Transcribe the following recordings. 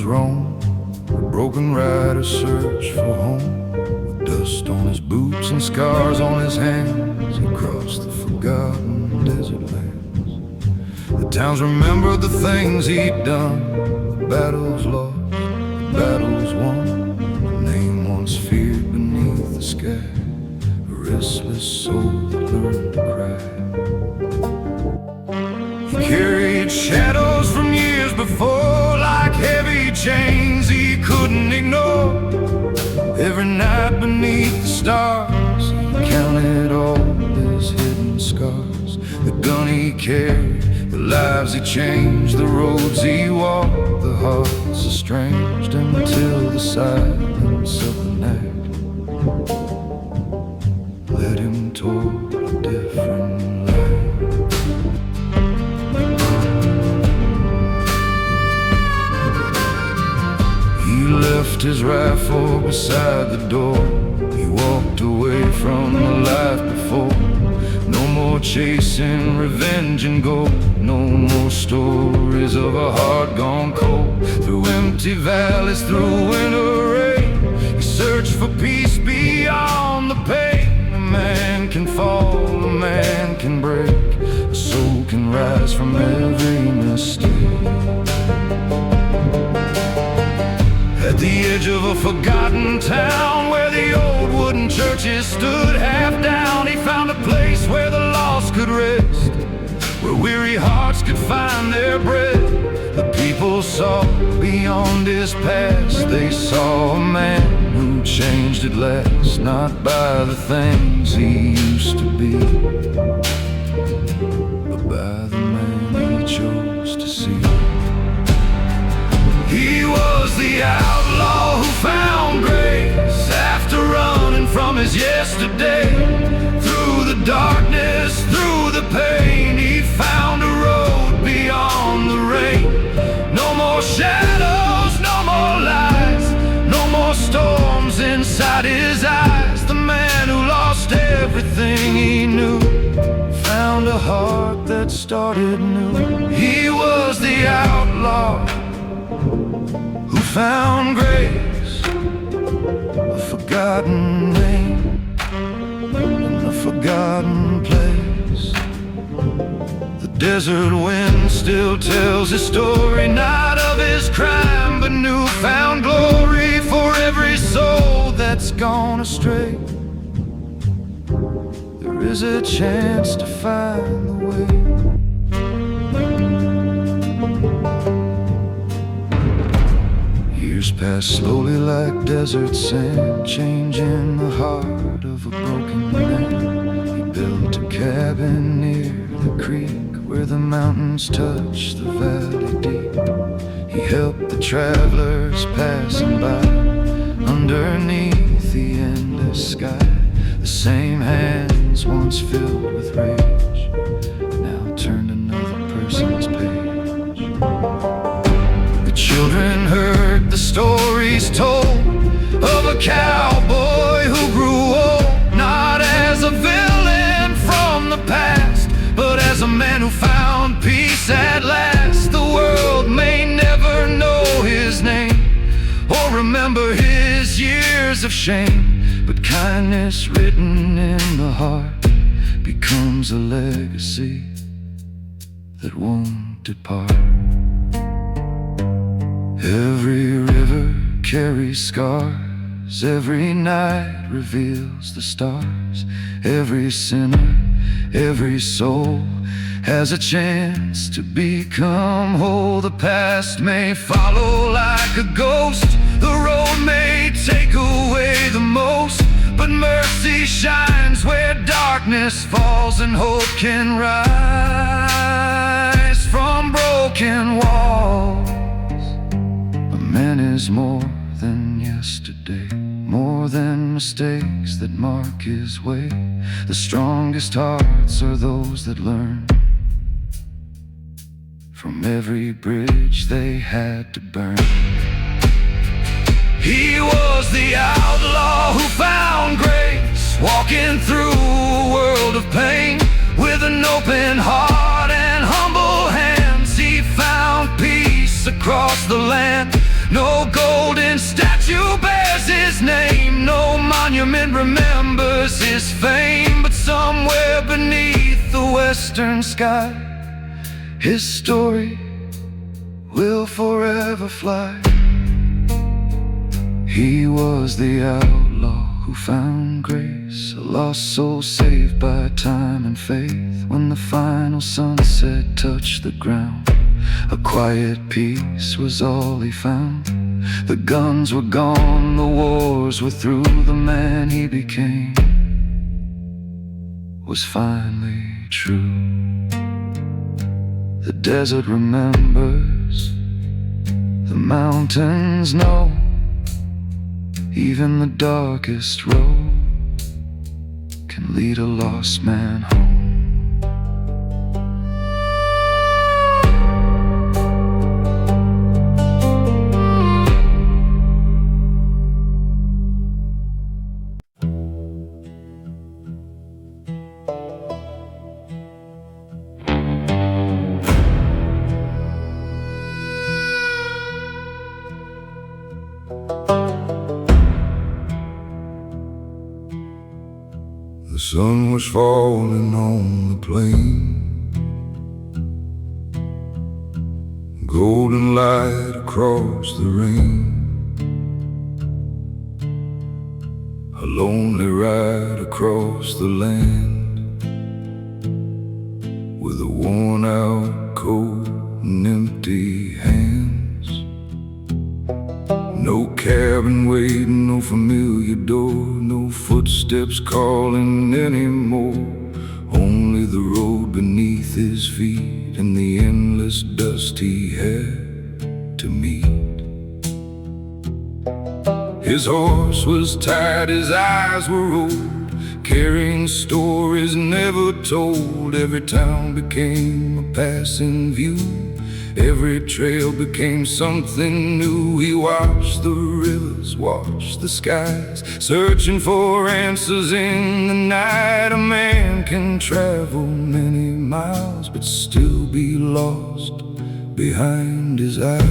mountains roam, a broken rider search for home. With dust on his boots and scars on his hands, he crossed the forgotten desert lands. The towns remembered the things he'd done, the battles lost, the battles won. The name once feared beneath the sky, a restless soul that learned to cry. He carried shadows from years before, like heavy chains he couldn't ignore. Every night beneath the stars, he counted all his hidden scars. The gun he carried, the lives he changed, the roads he walked, the hearts estranged, until the silence of the night led him toward a different life. He left his rifle beside the door. He walked away from the life before. No more chasing revenge and gold, no more stories of a heart gone cold. Through empty valleys, through winter rain, he searched for peace beyond the pain. A man can fall, a man can break, a soul can rise from every mistake. At the edge of a forgotten town, where the old wooden churches stood half down, he found a place where the lost could rest, where weary hearts could find their bread. The people saw beyond his past. They saw a man who changed at last, not by the things he used to be, but by the man he chose to see. He was the outlaw who found grace after running from his yesterday. Through the darkness, through the pain, he found a road beyond the rain. No more shadows, no more lies, no more storms inside his eyes. The man who lost everything he knew found a heart that started new. He was the outlaw who found grace, a forgotten name in a forgotten place. The desert wind still tells his story, not of his crime, but newfound glory for every soul that's gone astray. There is a chance to find the way. Years pass slowly like desert sand, changing the heart of a broken man. He built a cabin near the creek, where the mountains touch the valley deep. He helped the travelers passing by, underneath the endless sky. The same hands once filled with rage now turned another person's page. The children heard the stories told of a cowboy who grew old, not as a villain from the past, but as a man who found peace at last. The world may never know his name or remember his years of shame, but kindness written in the heart becomes a legacy that won't depart. Every river carries scars, every night reveals the stars. Every sinner, every soul has a chance to become whole. The past may follow like a ghost, the road may take away the most, but mercy shines where darkness falls, and hope can rise from broken walls. Man is more than yesterday, more than mistakes that mark his way. The strongest hearts are those that learn from every bridge they had to burn. He was the outlaw who found grace, walking through a world of pain. With an open heart and humble hands, he found peace across the land. No golden statue bears his name, no monument remembers his fame. But somewhere beneath the western sky, his story will forever fly. He was the outlaw who found grace, a lost soul saved by time and faith. When the final sunset touched the ground, a quiet peace was all he found. The guns were gone, the wars were through. The man he became was finally true. The desert remembers, the mountains know, even the darkest road can lead a lost man home. The sun was falling on the plain, golden light across the rain. A lonely ride across the land, with a worn out coat and empty hands. No cabin waiting, no familiar door, no footsteps calling anymore. Only the road beneath his feet and the endless dust he had to meet. His horse was tired, his eyes were old, carrying stories never told. Every town became a passing view, every trail became something new. He watched the rivers, watched the skies, searching for answers in the night. A man can travel many miles but still be lost behind his eyes.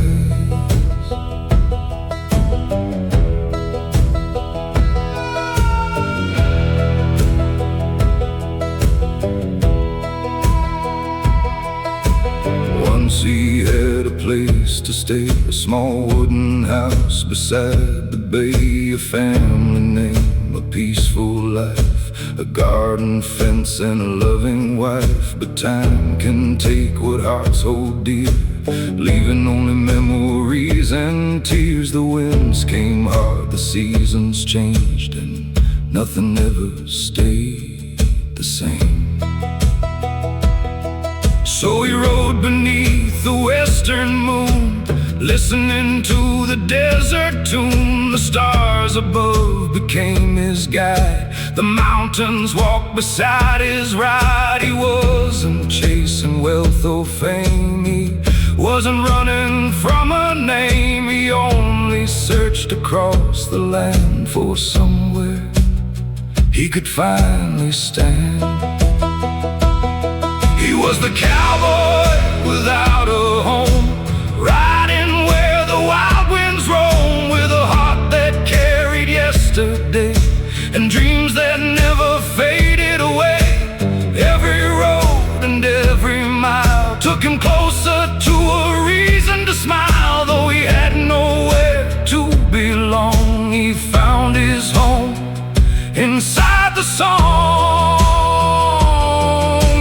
He had a place to stay, a small wooden house beside the bay. A family name, a peaceful life, a garden fence and a loving wife. But time can take what hearts hold dear, leaving only memories and tears. The winds came hard, the seasons changed, and nothing ever stayed the same. So he rode beneath the western moon, listening to the desert tune. The stars above became his guide, the mountains walked beside his ride. He wasn't chasing wealth or fame, he wasn't running from a name. He only searched across the land for somewhere he could finally stand. He was the cowboy without a home, riding where the wild winds roam, with a heart that carried yesterday and dreams that never faded away. Every road and every mile took him closer to a reason to smile. Though he had nowhere to belong, he found his home inside the song.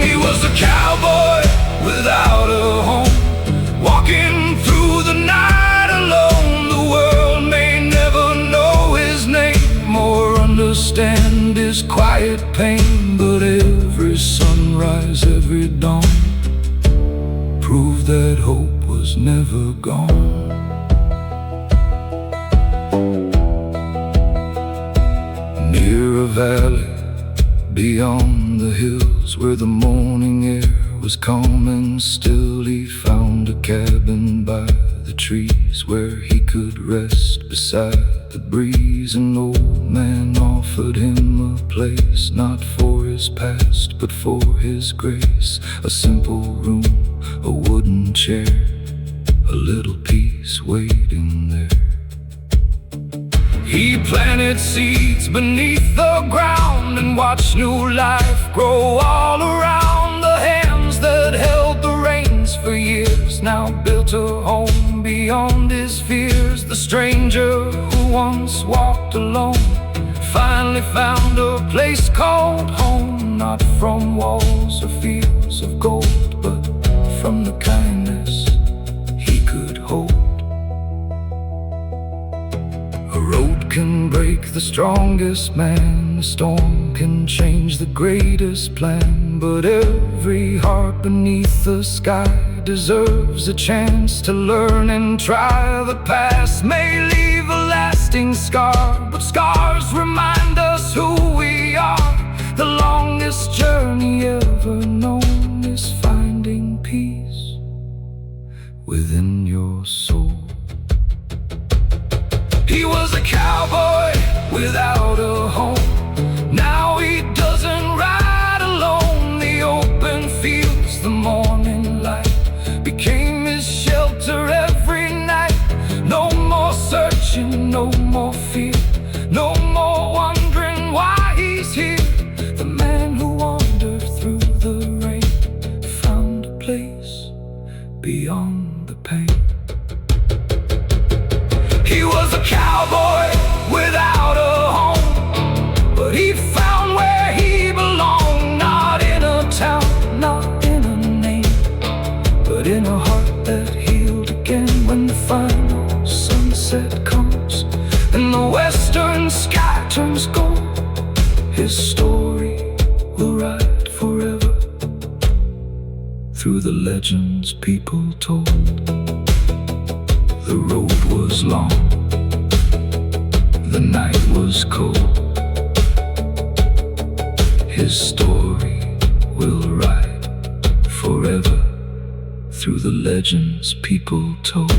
He was a cowboy without a home, walking through the night alone. The world may never know his name or understand his quiet pain, but every sunrise, every dawn proved that hope was never gone. Near a valley beyond the hills, where the morning air was calm and still, he found a cabin by the trees where he could rest beside the breeze. An old man offered him a place, not for his past but for his grace. A simple room, a wooden chair, a little piece waiting there. He planted seeds beneath the ground and watched new life grow all around. The hands that held the reins for years now built a home beyond his fears. The stranger who once walked alone finally found a place called home, not from walls or fields of gold, but from the kindness he could hold. A road can break the strongest man, a storm can change the greatest plan, but every heart beneath the sky deserves a chance to learn and try. The past may leave a lasting scar, but scars remind us who we are. The longest journey ever known is finding peace within your soul. He was a cowboy without a home. Now he doesn't ride alone. The open fields, the morning light became his shelter every night. No more searching, no more fear, no more wondering why he's here. The man who wandered through the rain found a place beyond the pain. He was a cowboy without a home, but he found where he belonged. Not in a town, not in a name, but in a heart that healed again. When the final sunset comes and the western sky turns gold, his story will ride forever through the legends people told. The road was long, the night was cold. His story will ride forever through the legends people told.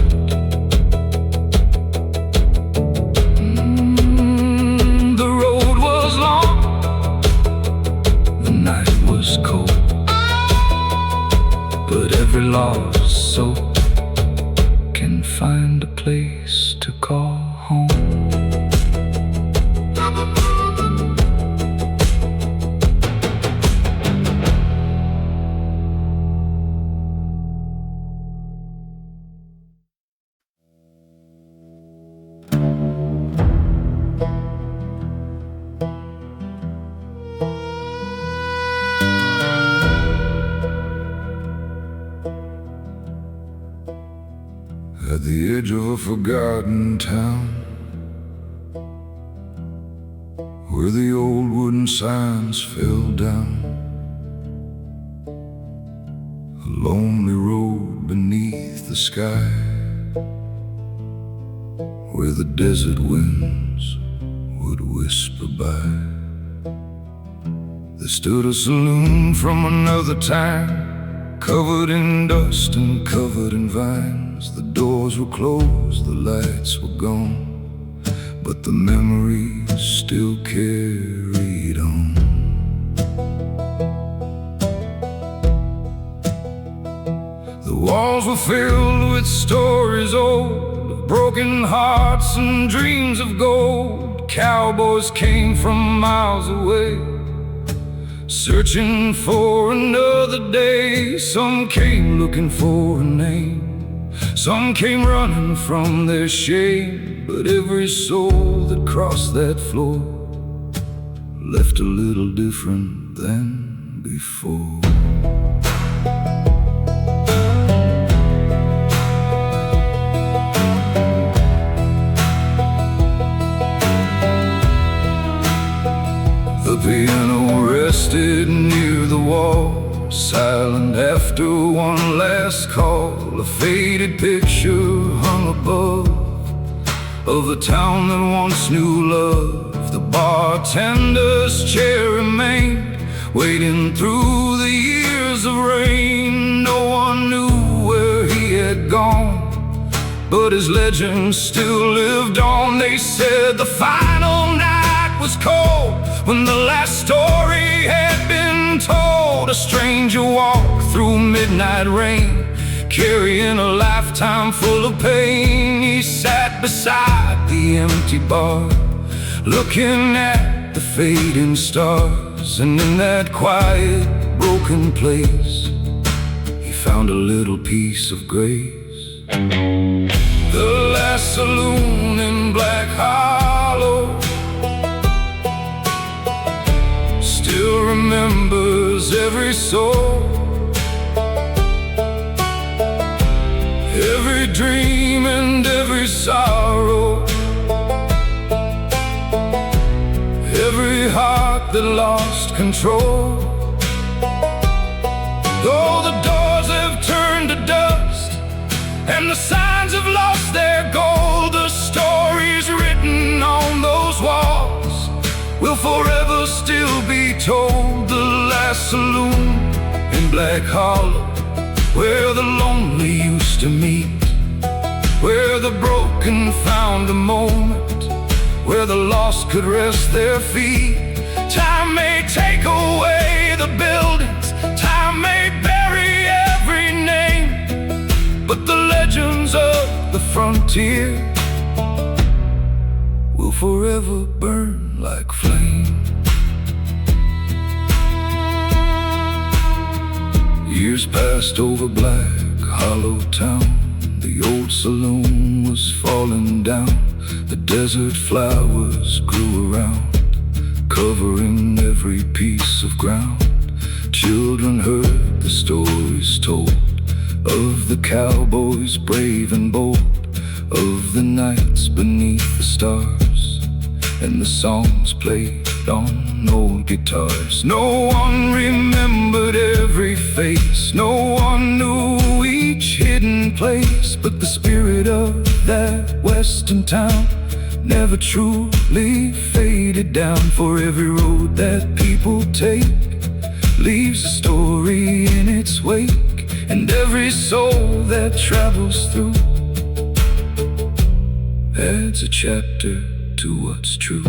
The road was long, the night was cold, but every lost soul can find a place to call home. At the edge of a forgotten town, where the old wooden signs fell down, a lonely road beneath the sky, where the desert winds would whisper by. There stood a saloon from another time, covered in dust and covered in vines. The doors were closed, the lights were gone, but the memories still carried on. The walls were filled with stories old, of broken hearts and dreams of gold. Cowboys came from miles away, searching for another day. Some came looking for a name, some came running from their shame, but every soul that crossed that floor left a little different than before. The piano rested near the wall, silent after one last call. A faded picture hung above of the town that once knew love. The bartender's chair remained, waiting through the years of rain. No one knew where he had gone, but his legend still lived on. They said the final night was cold, when the last story had been told. A stranger walked through midnight rain, carrying a lifetime full of pain. He sat beside the empty bar, looking at the fading stars. And in that quiet, broken place, he found a little piece of grace. The last saloon in Black Hollow still remembers every soul, every dream and every sorrow, every heart that lost control. Though the doors have turned to dust and the signs have lost their gold, the stories written on those walls will forever still be told. The last saloon in Black Hollow, where the lonely used to meet, where the broken found a moment, where the lost could rest their feet. Time may take away the buildings, time may bury every name, but the legends of the frontier will forever burn like flame. Years passed over Black Hollow town. The old saloon was falling down. The desert flowers grew around, covering every piece of ground. Children heard the stories told of the cowboys brave and bold, of the nights beneath the stars, and the songs played on old guitars. No one remembered every face, no one knew each hidden place, but the spirit of that western town never truly faded down. For every road that people take leaves a story in its wake, and every soul that travels through adds a chapter to what's true.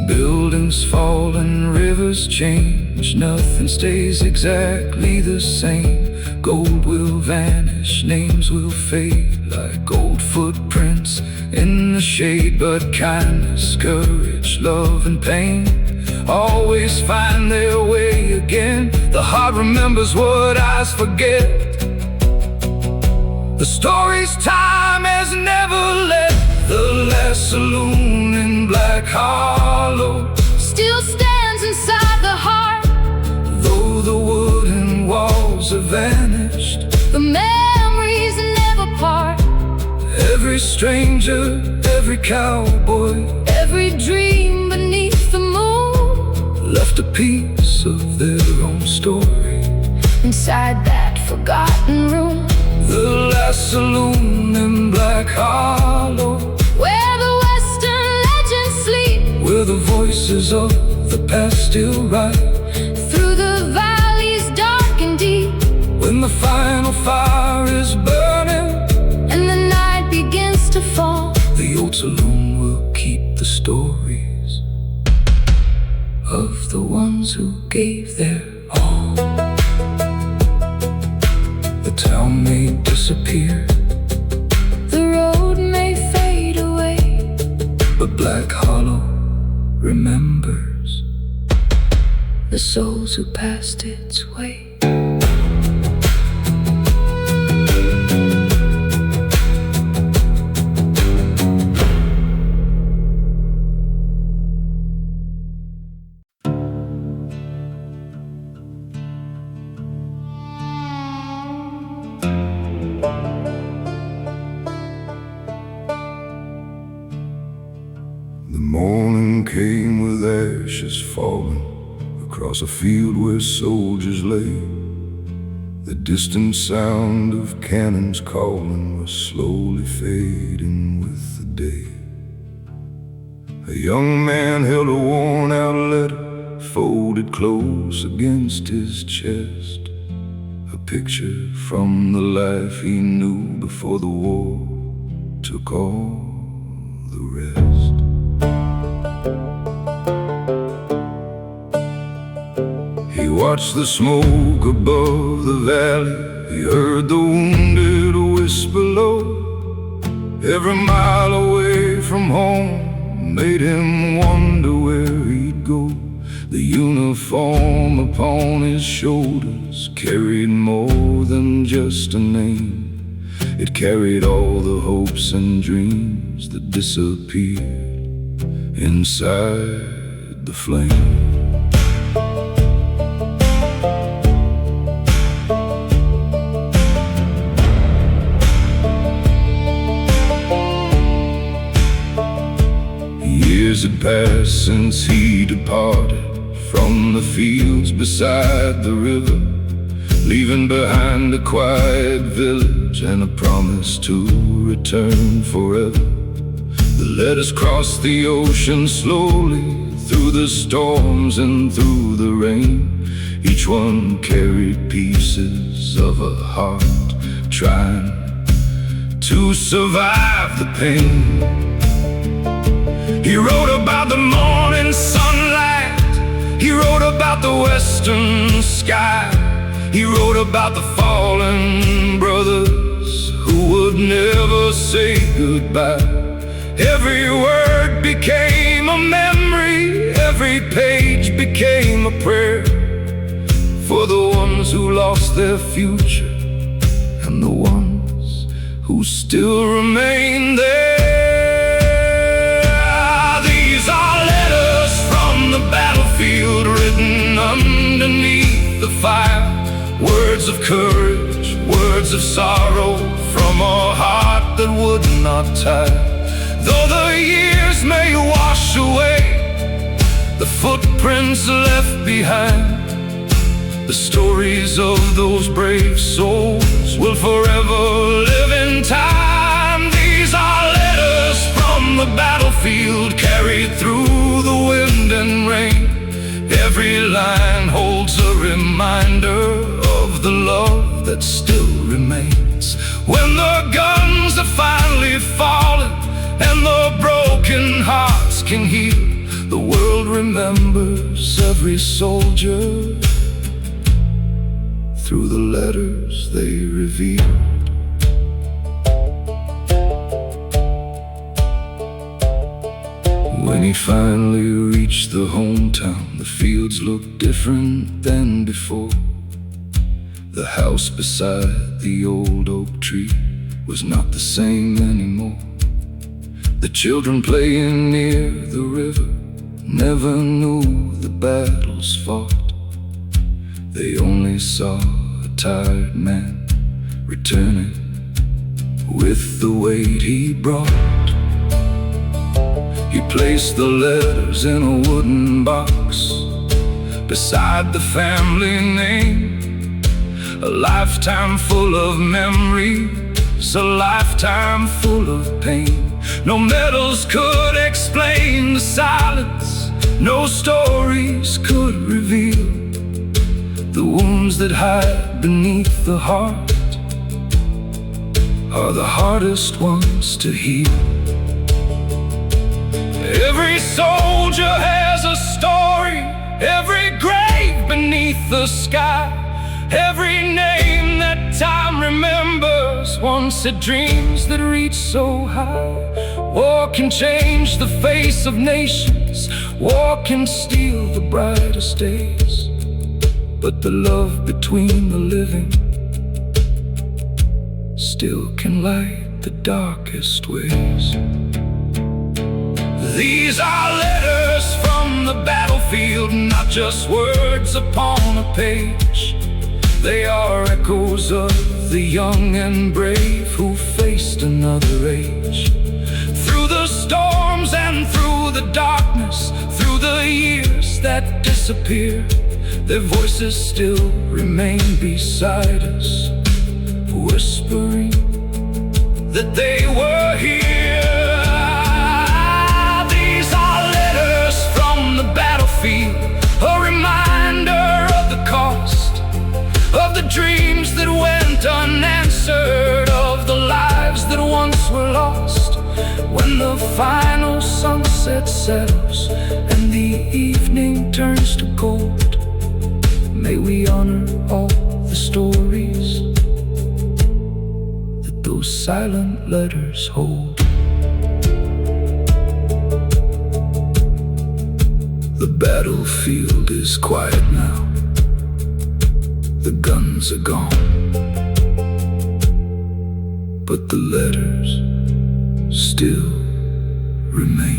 Buildings fall and rivers change, nothing stays exactly the same. Gold will vanish, names will fade like old footprints in the shade. But kindness, courage, love and pain always find their way again. The heart remembers what eyes forget, the stories time has never let. The last saloon in Black Hollow still stands inside the heart. Though the wooden walls have vanished, The memories never part. every stranger, every cowboy, Every dream beneath the moon left a piece of their own story inside that forgotten room. The last saloon in Black Hollow, Where the western legends sleep, where the voices of the past still rise. through the valleys dark and deep, When the final fire is burning and the night begins to fall, the old saloon will keep the stories of the ones who gave their all. The town may disappear, the road may fade away, but Black Hollow remembers the souls who passed its way. The morning came with ashes falling across a field where soldiers lay. The distant sound of cannons calling was slowly fading with the day. A young man held a worn-out letter folded close against his chest, a picture from the life he knew before the war took all the rest. He watched the smoke above the valley. He heard the wounded whisper low. Every mile away from home made him wonder where he'd go. The uniform upon his shoulders carried more than just a name. It carried all the hopes and dreams that disappeared inside the flame. Years had passed since he departed from the fields beside the river, leaving behind a quiet village and a promise to return forever. The letters crossed the ocean slowly, through the storms and through the rain. Each one carried pieces of a heart trying to survive the pain. He wrote about the morning sunlight. He wrote about the western sky. He wrote about the fallen brothers who would never say goodbye. Every word became a memory. Every page became a prayer for the ones who lost their future and the ones who still remain there. Battlefield written underneath the fire. Words of courage, words of sorrow from a heart that would not tire. Though the years may wash away the footprints left behind, the stories of those brave souls will forever live in time. These are letters from the battlefield, carried through the wind and rain. Every line holds a reminder of the love that still remains. When the guns are finally fallen and the broken hearts can heal, the world remembers every soldier through the letters they revealed. When he finally reached the hometown, the fields looked different than before. The house beside the old oak tree was not the same anymore. The children playing near the river never knew the battles fought. They only saw a tired man returning with the weight he brought. He placed the letters in a wooden box beside the family name. A lifetime full of memories, a lifetime full of pain. No medals could explain the silence, no stories could reveal the wounds that hide beneath the heart are the hardest ones to heal. Every soldier has a story, every grave beneath the sky, every name that time remembers. Once had dreams that reach so high. War can change the face of nations, war can steal the brightest days, but the love between the living still can light the darkest ways. These are letters from the battlefield, not just words upon a page. They are echoes of the young and brave who faced another age. Through the storms and through the darkness, through the years that disappear, their voices still remain beside us, whispering that they were here. The battlefield, a reminder of the cost of the dreams that went unanswered, of the lives that once were lost. When the final sunset settles and the evening turns to gold, May we honor all the stories that those silent letters hold. The battlefield is quiet now. The guns are gone, but the letters still remain.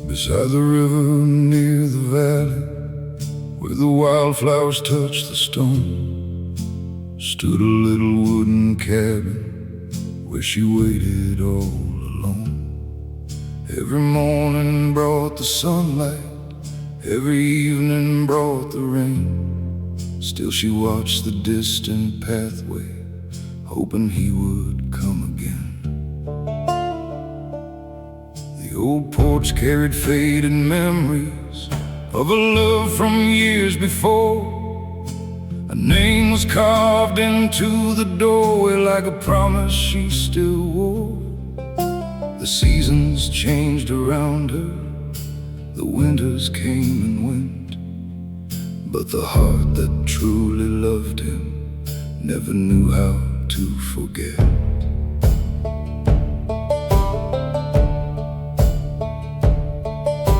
Beside the river near the valley, where the wildflowers touch the stone, stood a little wooden cabin where she waited all alone. Every morning brought the sunlight, every evening brought the rain. Still she watched the distant pathway, hoping he would come again. The old porch carried faded memories of a love from years before. A name was carved into the doorway like a promise she still wore. The seasons changed around her, the winters came and went, but the heart that truly loved him never knew how to forget.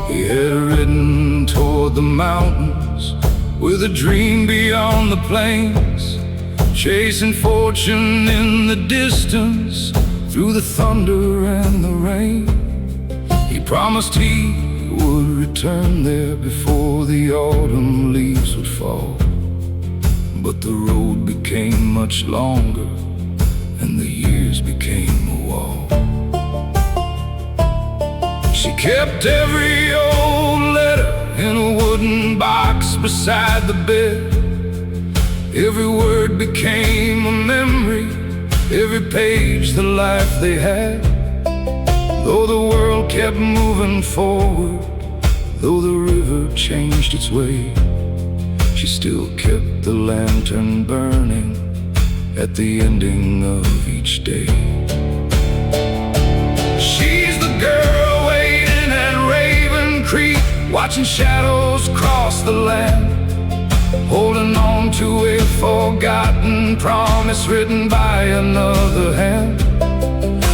He had ridden toward the mountains with a dream beyond the plains, chasing fortune in the distance through the thunder and the rain. He promised he would return there before the autumn leaves would fall, but the road became much longer and the years became a wall. She kept every old letter in a wooden box beside the bed. Every word became a memory, every page the life they had. Though the world kept moving forward, though the river changed its way, she still kept the lantern burning at the ending of each day. She's the girl waiting at Raven Creek, watching shadows cross the land, holding on to a forgotten promise written by another hand.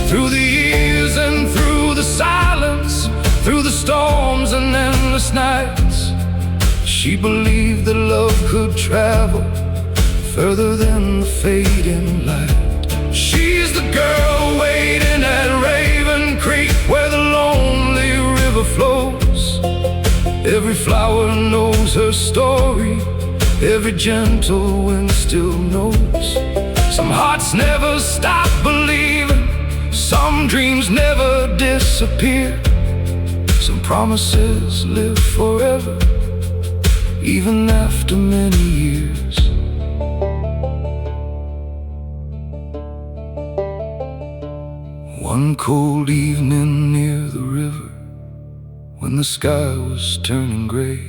Through the years and through the silence, through the storms and endless nights, she believed that love could travel further than the fading light. She's the girl waiting at Raven Creek, where the lonely river flows. Every flower knows her story, every gentle wind still knows. Some hearts never stop believing, some dreams never disappear, some promises live forever, even after many years. One cold evening near the river, when the sky was turning gray,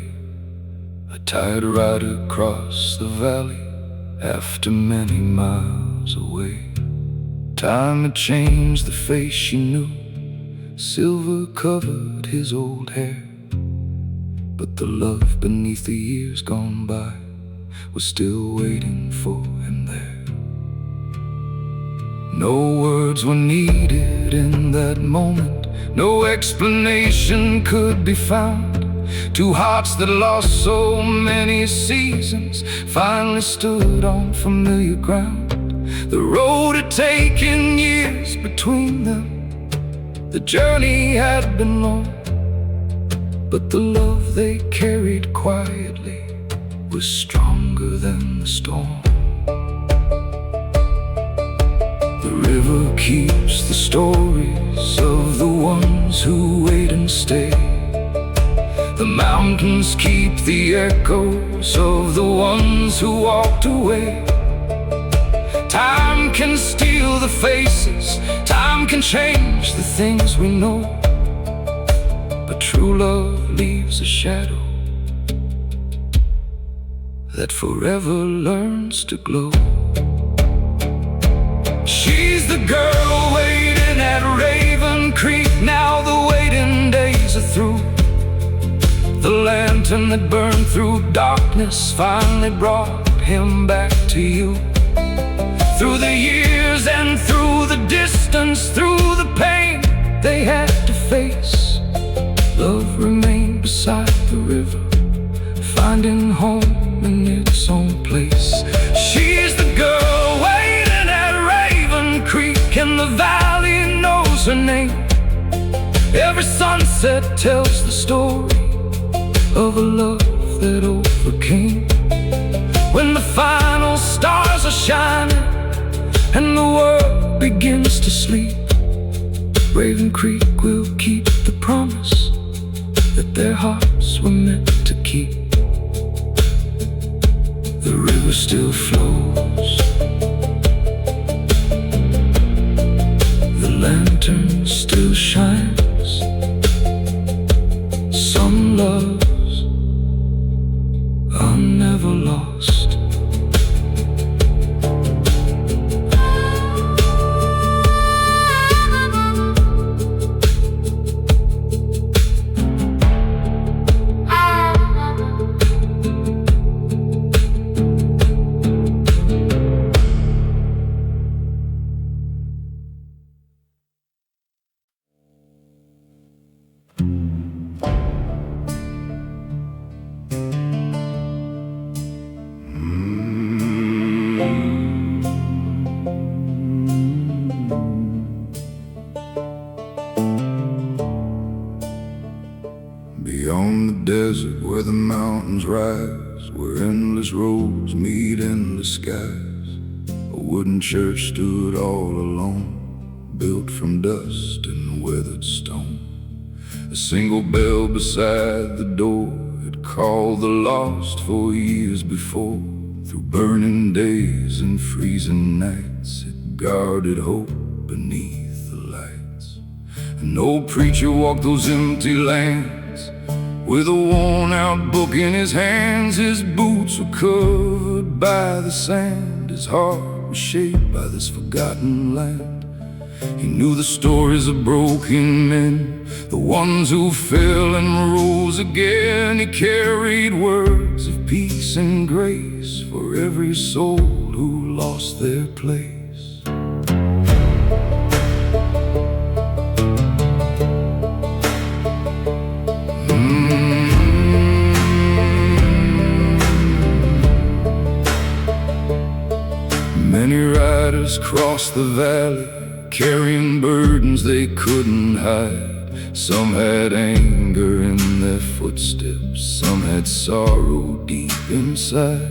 a tired rider crossed the valley after many miles away. Time had changed the face she knew, silver covered his old hair, but the love beneath the years gone by was still waiting for him there. No words were needed in that moment, no explanation could be found. Two hearts that lost so many seasons finally stood on familiar ground. The road had taken years between them, the journey had been long, but the love they carried quietly was stronger than the storm. The river keeps the stories of the ones who wait and stay. The mountains keep the echoes of the ones who walked away. Time can steal the faces, time can change the things we know, but true love leaves a shadow that forever learns to glow. She's the girl waiting at Raven Creek. Now the waiting days are through. The lantern that burned through darkness finally brought him back to you. Through the years and through the distance, through the pain they had to face, love remained beside the river, finding home in its own place. She's the girl waiting at Raven Creek, and the valley knows her name. Every sunset tells the story of a love that overcame. When the final stars are shining and the world begins to sleep, Raven Creek will keep the promise that their hearts were meant to keep. The river still flows, the lantern still shines. Some loves are never lost. Beyond the desert where the mountains rise, where endless roads meet endless skies, a wooden church stood all alone, built from dust and weathered stone. A single bell beside the door had called the lost for years before. Through burning days and freezing nights, it guarded hope beneath the lights. An old preacher walked those empty lands with a worn-out book in his hands. His boots were covered by the sand, his heart was shaped by this forgotten land. He knew the stories of broken men, the ones who fell and rose again. He carried words of peace and grace for every soul who lost their place. Many riders crossed the valley, carrying burdens they couldn't hide. Some had anger in their footsteps, some had sorrow deep inside.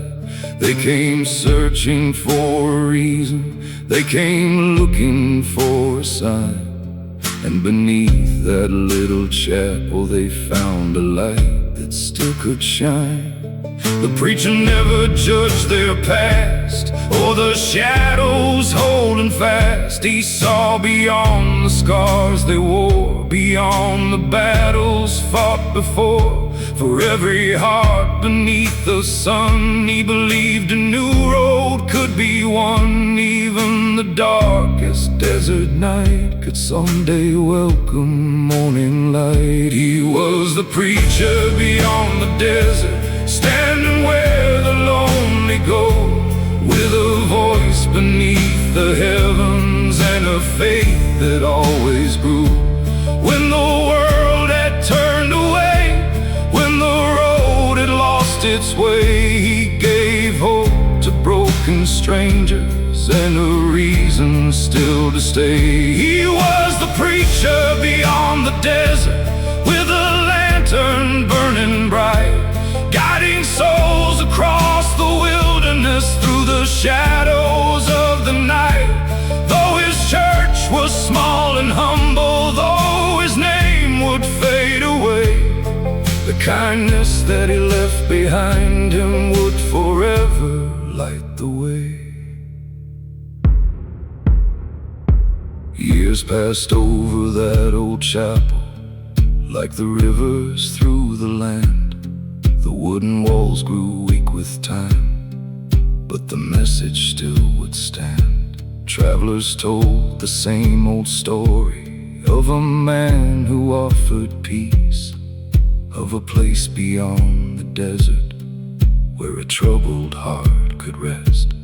They came searching for a reason, they came looking for a sign. And beneath that little chapel they found a light that still could shine. The preacher never judged their past or the shadows holding fast. He saw beyond the scars they wore, beyond the battles fought before. For every heart beneath the sun, he believed a new road could be won. Even the darkest desert night could someday welcome morning light. He was the preacher beyond the desert, standing where the lonely go, with a voice beneath the heavens and a faith that always grew. When the world had turned away, when the road had lost its way, he gave hope to broken strangers and a reason still to stay. He was the preacher beyond the desert, with a lantern burning bright, guiding souls across the wilderness through the shadows of the night. Though his church was small and humble, though his name would fade away, the kindness that he left behind. behind him would forever light the way. years passed over that old chapel, like the rivers through the land. The wooden walls grew weak with time, but the message still would stand. Travelers told the same old story of a man who offered peace, of a place beyond the desert where a troubled heart could rest.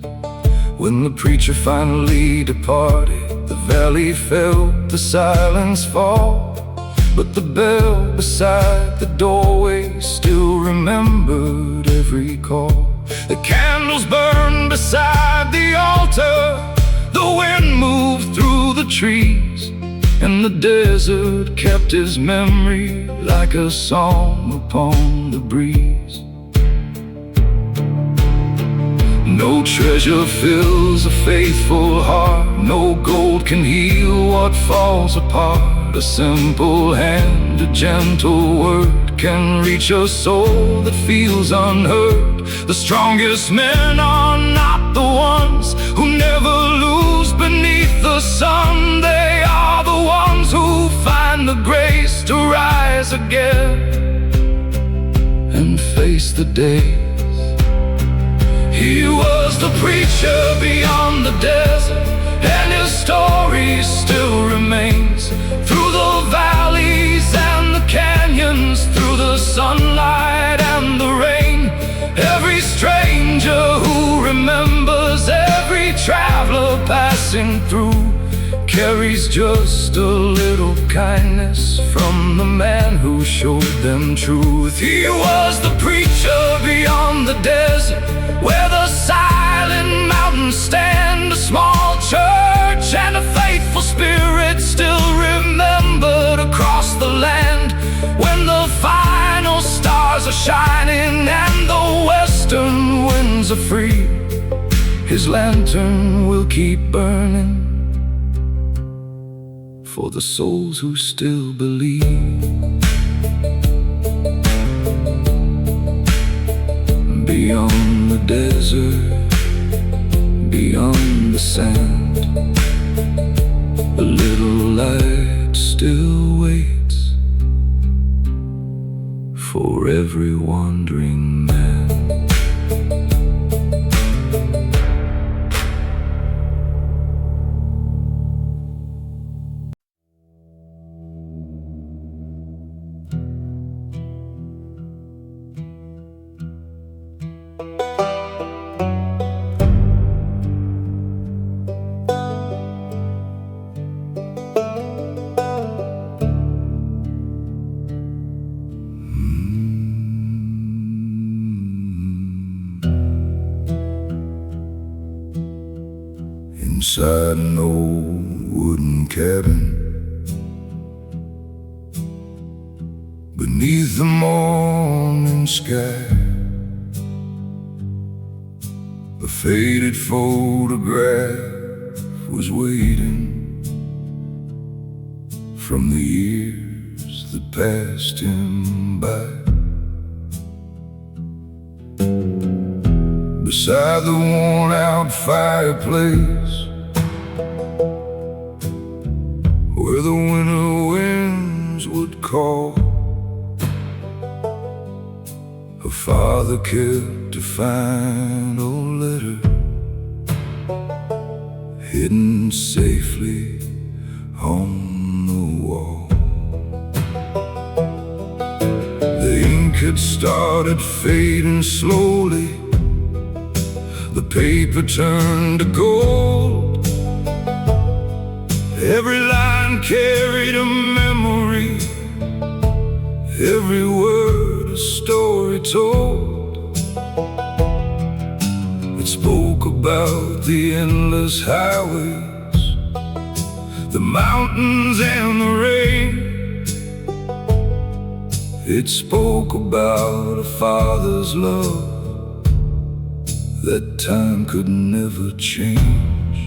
When the preacher finally departed, the valley felt the silence fall, but the bell beside the doorway still remembered every call. The candles burned beside the altar, the wind moved through the trees, and the desert kept his memory like a song upon the breeze. No treasure fills a faithful heart, no gold can heal what falls apart. A simple hand, a gentle word can reach a soul that feels unheard. The strongest men are not the ones who never lose beneath the sun. They are the ones who find the grace to rise again and face the days. He was the preacher beyond the desert, and his story still remains. Through the valleys and the canyons, through the sunlight and the rain, every stranger who remembers, every traveler passing through, carries just a little kindness from the man who showed them truth. He was the preacher beyond the desert, where the silent mountains stand, a small church and a faithful spirit still remembered across the land. When the final stars are shining and the western winds are free, his lantern will keep burning for the souls who still believe. Beyond the desert, beyond the sand, a little light still waits for every wandering man. Inside an old wooden cabin, beneath the morning sky, a faded photograph was waiting from the years that passed him by. Beside the worn-out fireplace, where the winter winds would call, her father kept a final letter hidden safely on the wall. The ink had started fading slowly, the paper turned to gold. Every line carried a memory, every word a story told. It spoke about the endless highways, the mountains and the rain. It spoke about a father's love that time could never change.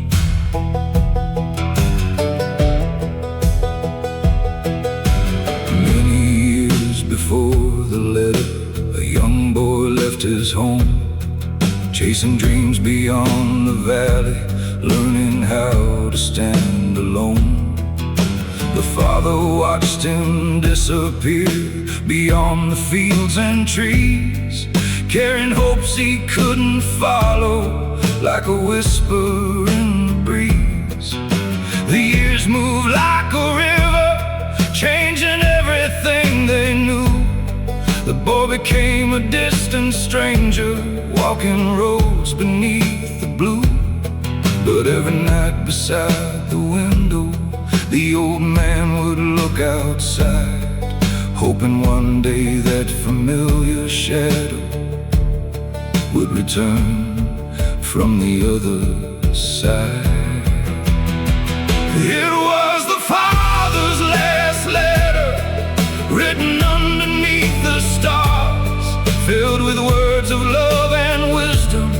Many years before the letter, a young boy left his home, chasing dreams beyond the valley, learning how to stand alone. The father watched him disappear beyond the fields and trees, carrying hopes he couldn't follow, like a whisper in the breeze. The years moved like a river, changing everything they knew. The boy became a distant stranger, walking roads beneath the blue. But every night beside the window, the old man would look outside, hoping one day that familiar shadow would return from the other side. It was the father's last letter, written underneath the stars, filled with words of love and wisdom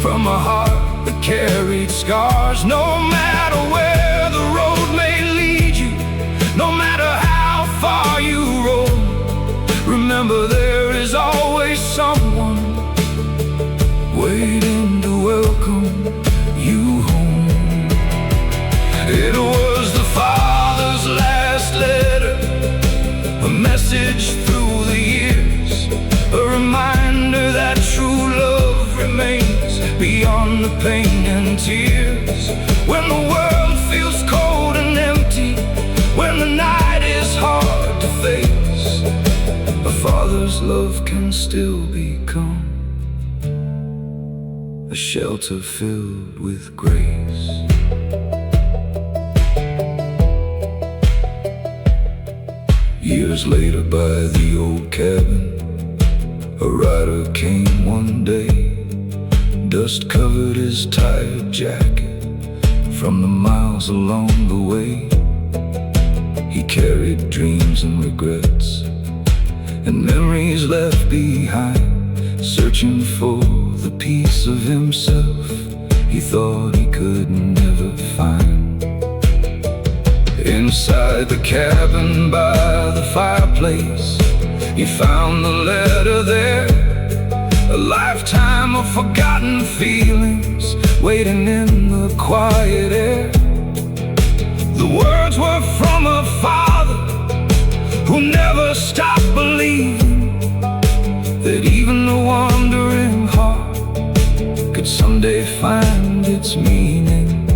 from a heart that carried scars. No matter where the road may lead you, no matter how far you roam, remember there is always someone waiting to welcome you home. It was the father's last letter, a message through the years, a reminder that true love remains beyond the pain and tears. When the world feels cold and empty, when the night is hard to face, a father's love can still become a shelter filled with grace. Years later by the old cabin, a rider came one day. Dust covered his tired jacket from the miles along the way. He carried dreams and regrets and memories left behind, searching for the piece of himself he thought he could never find. Inside the cabin by the fireplace, he found the letter there, a lifetime of forgotten feelings waiting in the quiet air. The words were from a father who never stopped believing that even the wandering heart could someday find its meaning.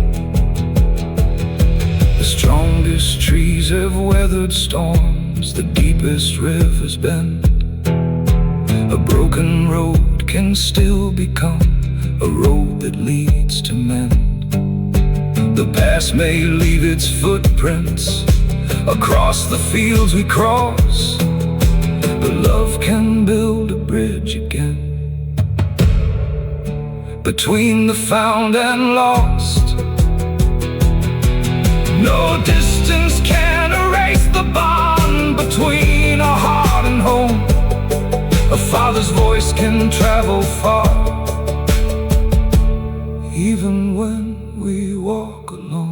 The strongest trees have weathered storms, the deepest rivers bend. A broken road can still become a road that leads to mend. The past may leave its footprints across the fields we cross, but love can build a bridge again between the found and lost. No distance can erase the bond between a heart and home. A father's voice can travel far, even when we walk alone.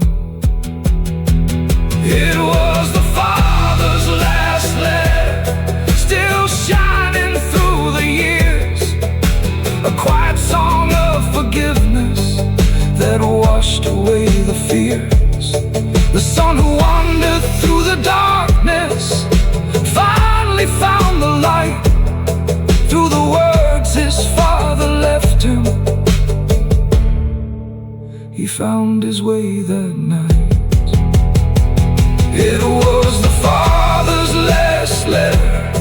It was the father's last letter, still shining through the years, a quiet song of forgiveness that washed away the fears. The son who wandered through the darkness finally found the light through the words his father left him. He found his way that night. It was the father's last letter,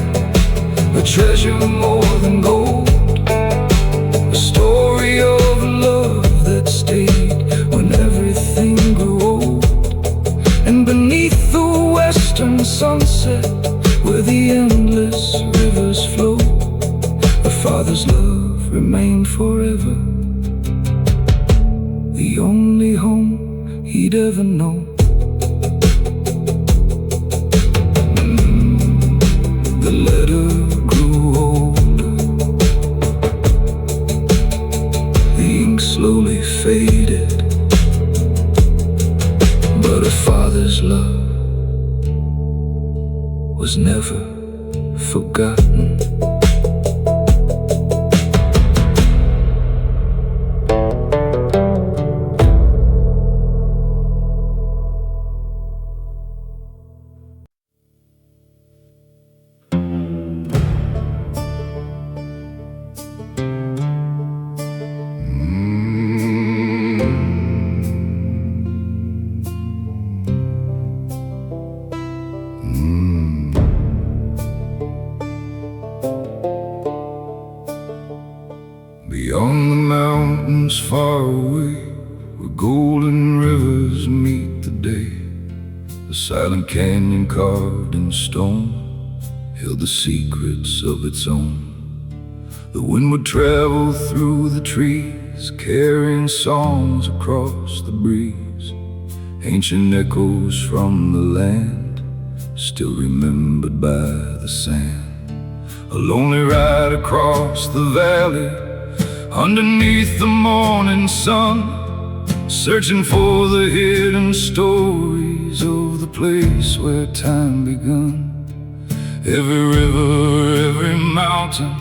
a treasure more than gold, a story of love that stayed when everything grew old. And beneath the western sunset, where the endless rivers flow, a father's love remained forever, the only home he'd ever known. The letter grew older, the ink slowly faded, but a father's love was never forgotten. Beyond the mountains far away, where golden rivers meet the day, the silent canyon carved in stone held the secrets of its own. The wind would travel through the trees, carrying songs across the breeze, ancient echoes from the land, still remembered by the sand. A lonely ride across the valley, underneath the morning sun, searching for the hidden stories of the place where time begun. Every river, every mountain,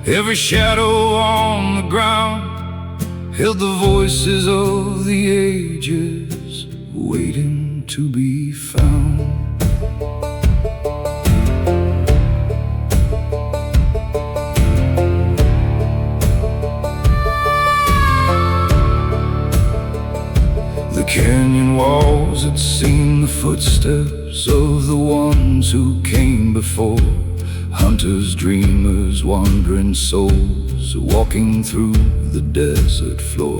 every shadow on the ground held the voices of the ages waiting to be found. The canyon walls had seen the footsteps of the ones who came before, hunters, dreamers, wandering souls, walking through the desert floor.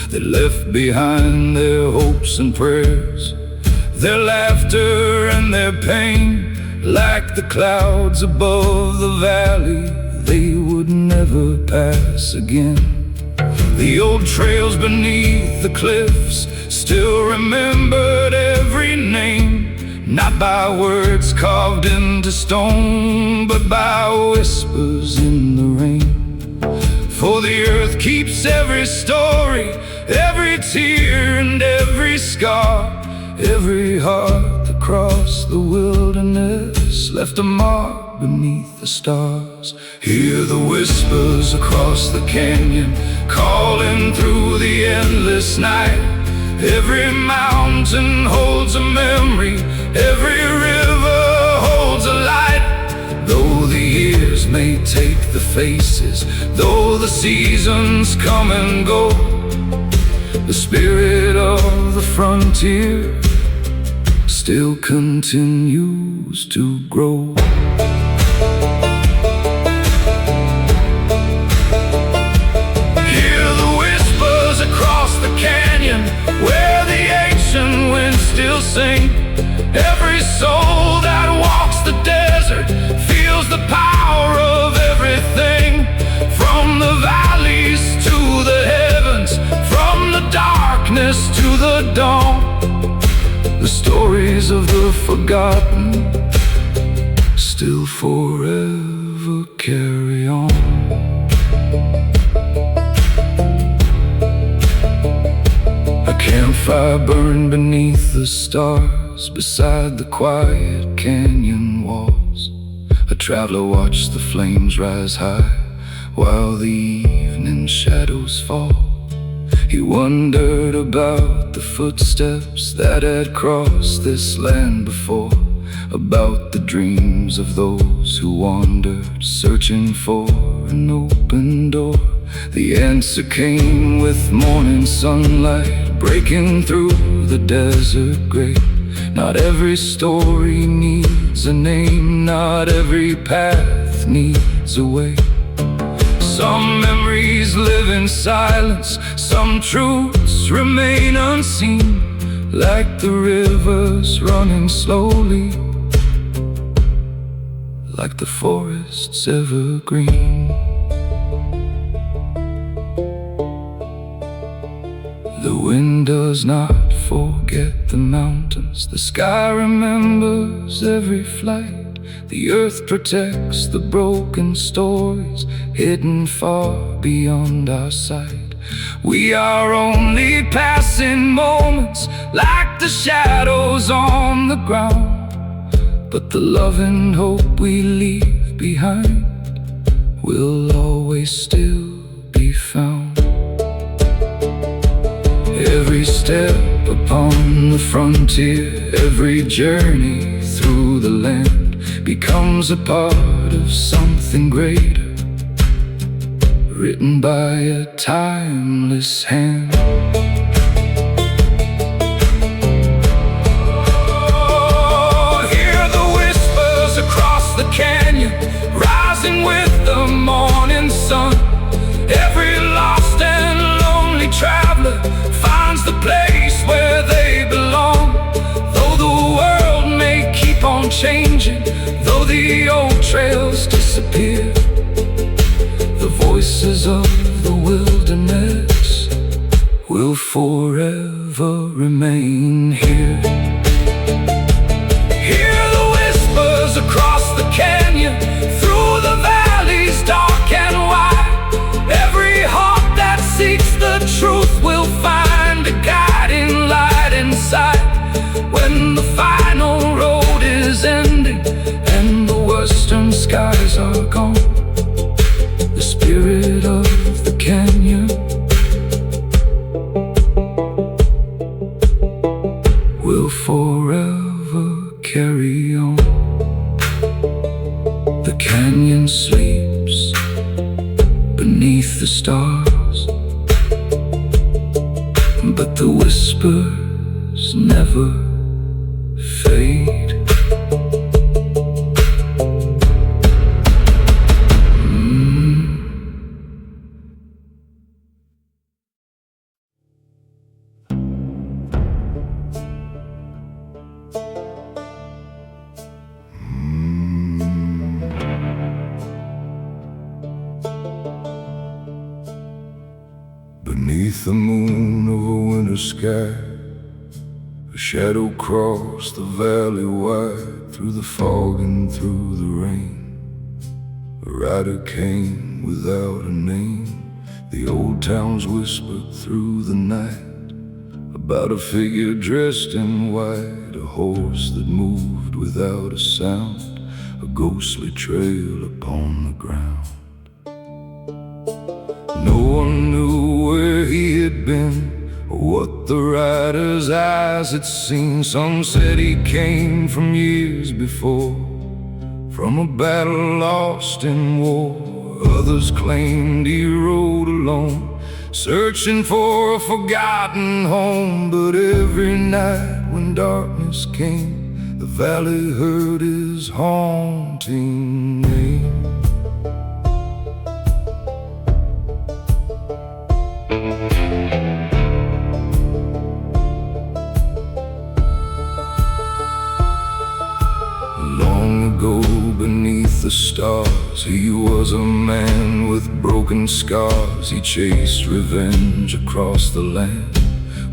They left behind their hopes and prayers, their laughter and their pain. Like the clouds above the valley, they would never pass again. The old trails beneath the cliffs still remembered every name, not by words carved into stone, but by whispers in the rain. For the earth keeps every story, every tear and every scar. Every heart that crossed the wilderness left a mark beneath the stars. Hear the whispers across the canyon, calling through the endless night. Every mountain holds a memory, every river holds a light. Though the years may take the faces, though the seasons come and go, the spirit of the frontier still continues to grow. Hear the whispers across the canyon, where the ancient winds still sing. Every soul that walks the desert feels the power of everything. From the valleys to the heavens, from the darkness to the dawn, the stories of the forgotten still forever carry on. A campfire burned beneath the stars, beside the quiet canyon walls. A traveler watched the flames rise high, while the evening shadows fall. He wondered about the footsteps that had crossed this land before, about the dreams of those who wandered, searching for an open door. The answer came with morning sunlight, breaking through the desert gray. Not every story needs a name, not every path needs a way. Some memories live in silence, some truths remain unseen, like the rivers running slowly, like the forest's evergreen. The wind does not forget the mountains, the sky remembers every flight. The earth protects the broken stories, hidden far beyond our sight. We are only passing moments, like the shadows on the ground, but the love and hope we leave behind will always still be found. Every step upon the frontier, every journey through the land becomes a part of something greater, written by a timeless hand. Oh, hear the whispers across the canyon, rising with the morning sun. Every traveler finds the place where they belong. Though the world may keep on changing, though the old trails disappear, the voices of the wilderness will forever remain here. Hear the whispers across the canyon, through the valleys dark and wide. Every heart that seeks the truth will find a guiding light inside. When the final road is ending and the western skies are gone, the spirit of the canyon will forever carry on. The canyon sleeps beneath the stars, but the whispers never fade. Beneath the moon of a winter sky, a shadow crossed the valley wide. Through the fog and through the rain, a rider came without a name. The old towns whispered through the night about a figure dressed in white, a horse that moved without a sound, a ghostly trail upon the ground. No one knew where he had been, or what the rider's eyes had seen. Some said he came from years before, from a battle lost in war. Others claimed he rode alone, searching for a forgotten home. But every night when darkness came, the valley heard his haunting name. Long ago, beneath the stars, he was a man with broken scars. He chased revenge across the land,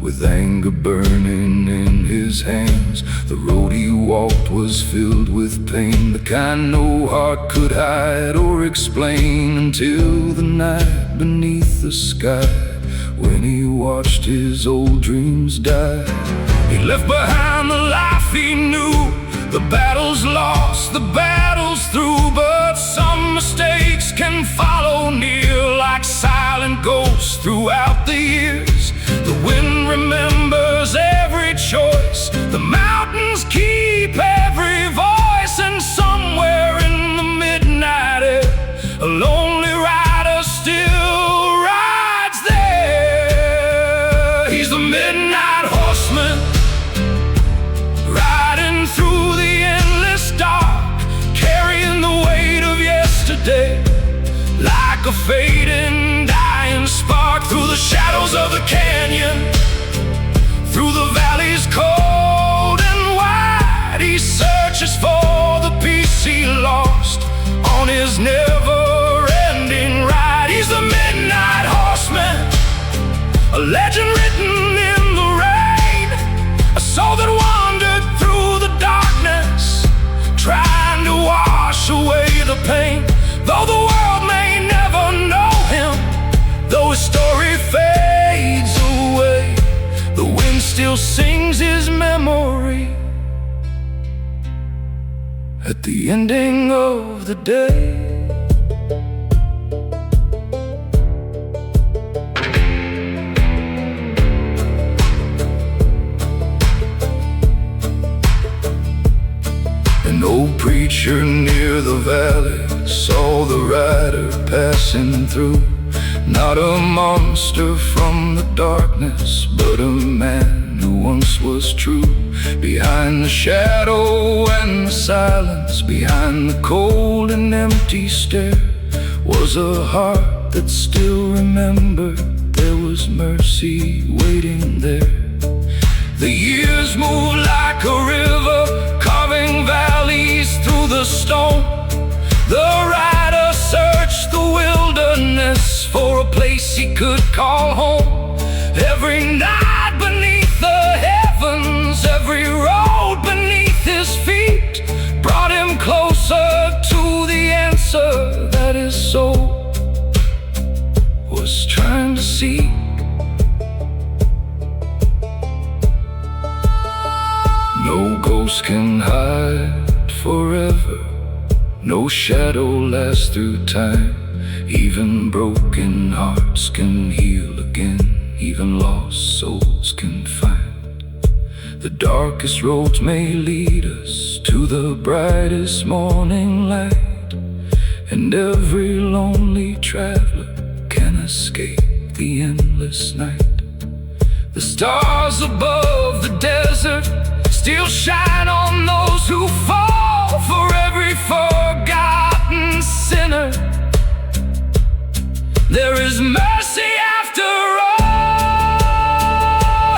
with anger burning in his hands. The road he walked was filled with pain, the kind no heart could hide or explain, until the night beneath the sky, when he watched his old dreams die. He left behind the life he knew, the battles lost, the battles through. But some mistakes can follow near, like silent ghosts throughout the years. The wind remembers every choice, the mountains keep every voice, and somewhere in the midnight air, a lonely rider still rides there. He's the midnight horseman, riding through the endless dark, carrying the weight of yesterday, like a fading, dying spark. Through the shadows of the canyon, through the valleys cold and wide, he searches for the peace he lost on his never-ending ride. He's the midnight horseman, a legend written in the rain, a soul that wandered through the darkness, trying to wash away the pain. Though the world may never know him, though his story fades away, the wind still sings his memory at the ending of the day. An old preacher near the valley saw the rider passing through, not a monster from the darkness, but a man who once was true. Behind the shadow and the silence, behind the cold and empty stare, was a heart that still remembered there was mercy waiting there. The years moved like a river, carving valleys through the stone. The rider searched the wilderness for a place he could call home. Every night beneath the heavens, every road beneath his feet brought him closer to the answer that his soul was trying to seek. No ghost can hide forever, no shadow lasts through time. Even broken hearts can heal again, even lost souls can find. The darkest roads may lead us to the brightest morning light, and every lonely traveler can escape the endless night. The stars above the desert still shine on those who fall. For every forgotten sinner, there is mercy after all.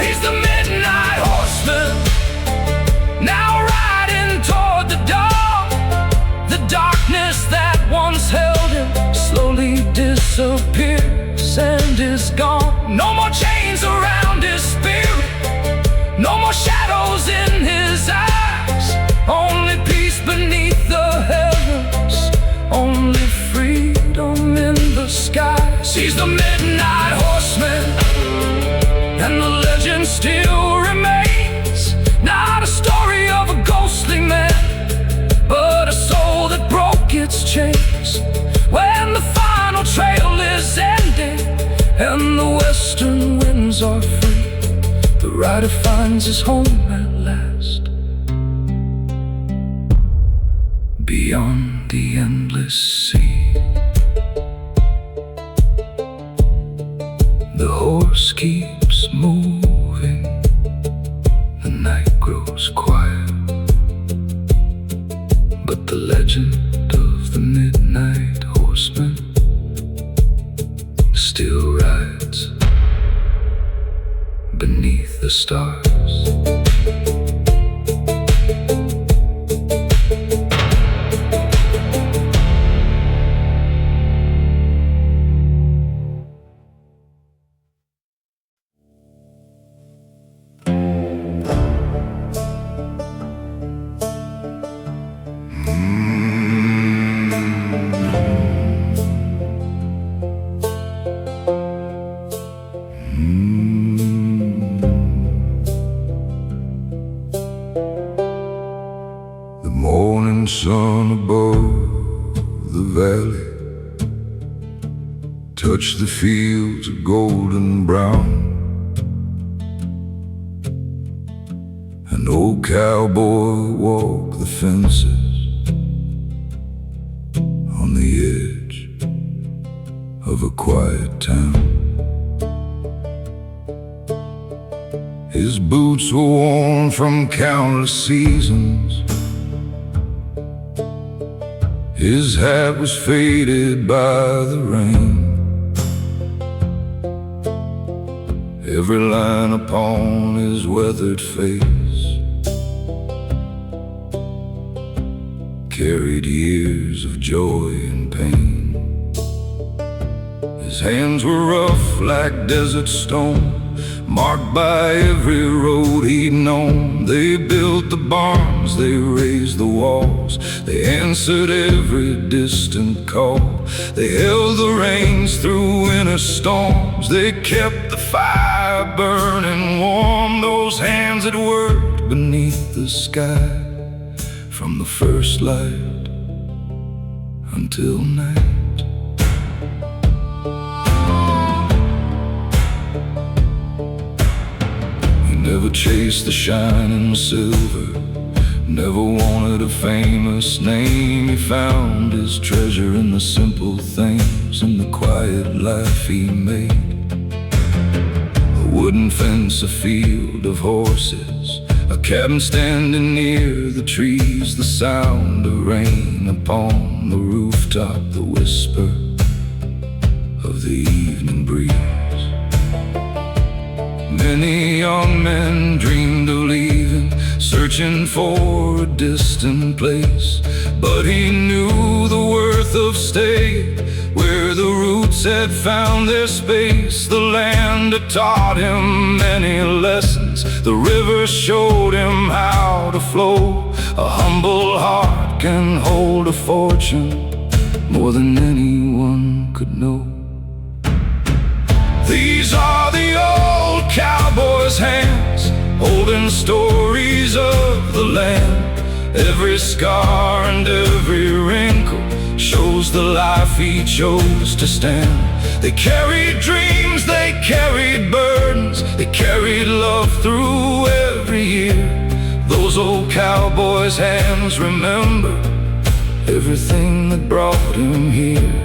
He's the midnight horseman, now riding toward the dawn. The darkness that once held him slowly disappears and is gone. No more chains around his spirit, no more shadows in his eyes. Only peace beneath the heavens, only freedom in the skies. He's the midnight horseman, and the legend still remains. Not a story of a ghostly man, but a soul that broke its chains. When the final trail is ended and the western winds are free, the rider finds his home at last, beyond the endless sea. The horse keeps moving, the night grows quiet, but the legend of the midnight horseman still rides beneath the stars. Morning sun above the valley touched the fields of golden brown. An old cowboy walked the fences on the edge of a quiet town. His boots were worn from countless seasons, his hat was faded by the rain. Every line upon his weathered face carried years of joy and pain. His hands were rough like desert stone, marked by every road he'd known. They built the barns, they raised the walls, they answered every distant call. They held the reins through winter storms, they kept the fire burning warm. Those hands that worked beneath the sky, from the first light until night. Never chased the shining silver, never wanted a famous name. He found his treasure in the simple things, in the quiet life he made. A wooden fence, a field of horses, a cabin standing near the trees, the sound of rain upon the rooftop, the whisper of the evening breeze. Many young men dreamed of leaving, searching for a distant place. But he knew the worth of staying where the roots had found their space. The land had taught him many lessons, the river showed him how to flow. A humble heart can hold a fortune more than anyone could know. These are the old cowboys' hands, holding stories of the land. Every scar and every wrinkle shows the life he chose to stand. They carried dreams, they carried burdens, they carried love through every year. Those old cowboys' hands remember everything that brought him here.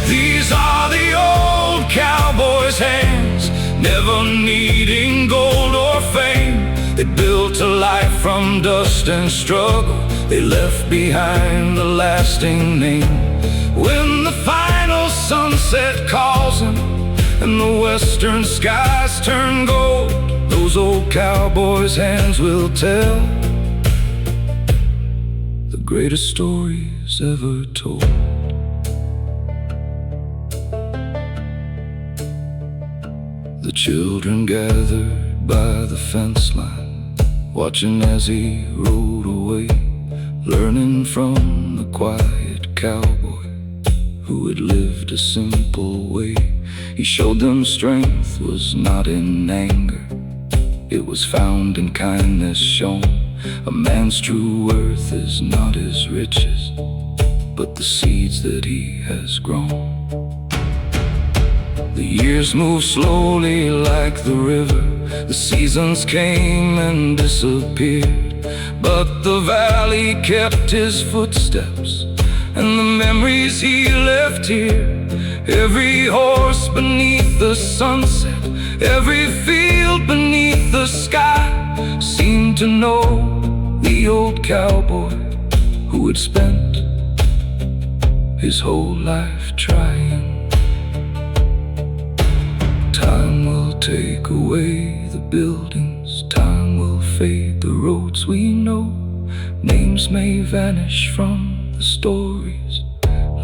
These are the old cowboys' hands, never needing gold or fame. They built a life from dust and struggle, they left behind a lasting name. When the final sunset calls him and the western skies turn gold, those old cowboys' hands will tell the greatest stories ever told. The children gathered by the fence line, watching as he rode away, learning from the quiet cowboy who had lived a simple way. He showed them strength was not in anger, it was found in kindness shown. A man's true worth is not his riches, but the seeds that he has grown. The years moved slowly like the river, the seasons came and disappeared, but the valley kept his footsteps and the memories he left here. Every horse beneath the sunset, every field beneath the sky seemed to know the old cowboy who had spent his whole life trying. Time will take away the buildings, time will fade the roads we know. Names may vanish from the stories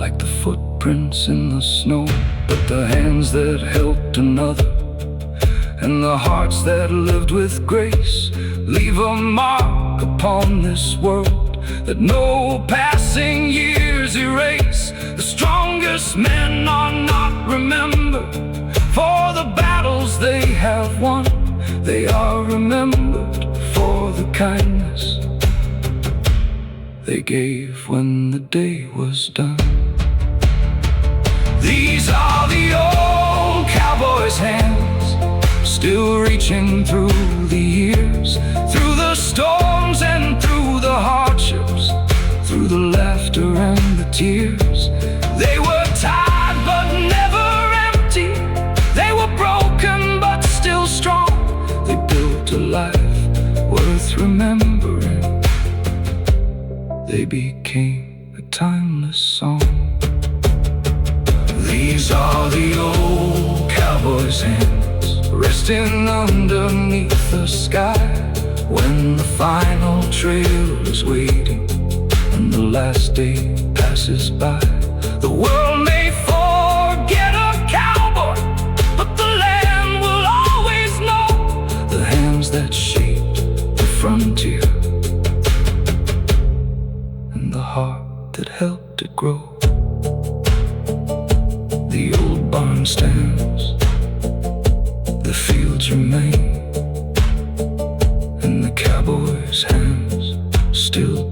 like the footprints in the snow, but the hands that helped another and the hearts that lived with grace leave a mark upon this world that no passing years erase. The strongest men are not remembered for the battles they have won, they are remembered for the kindness they gave when the day was done. These are the old cowboys' hands, still reaching through the years, through the storms and through the hardships, through the laughter and the tears. They were tired but never empty, they were broken but still strong. They built a life worth remembering, they became a timeless song. These are the old cowboys' hands, resting underneath the sky when the final trail is waiting and the last day passes by. The world may forget a cowboy, but the land will always know the hands that shaped the frontier and the heart that helped it grow. The old barn stands, the fields remain, and the cowboys' hands still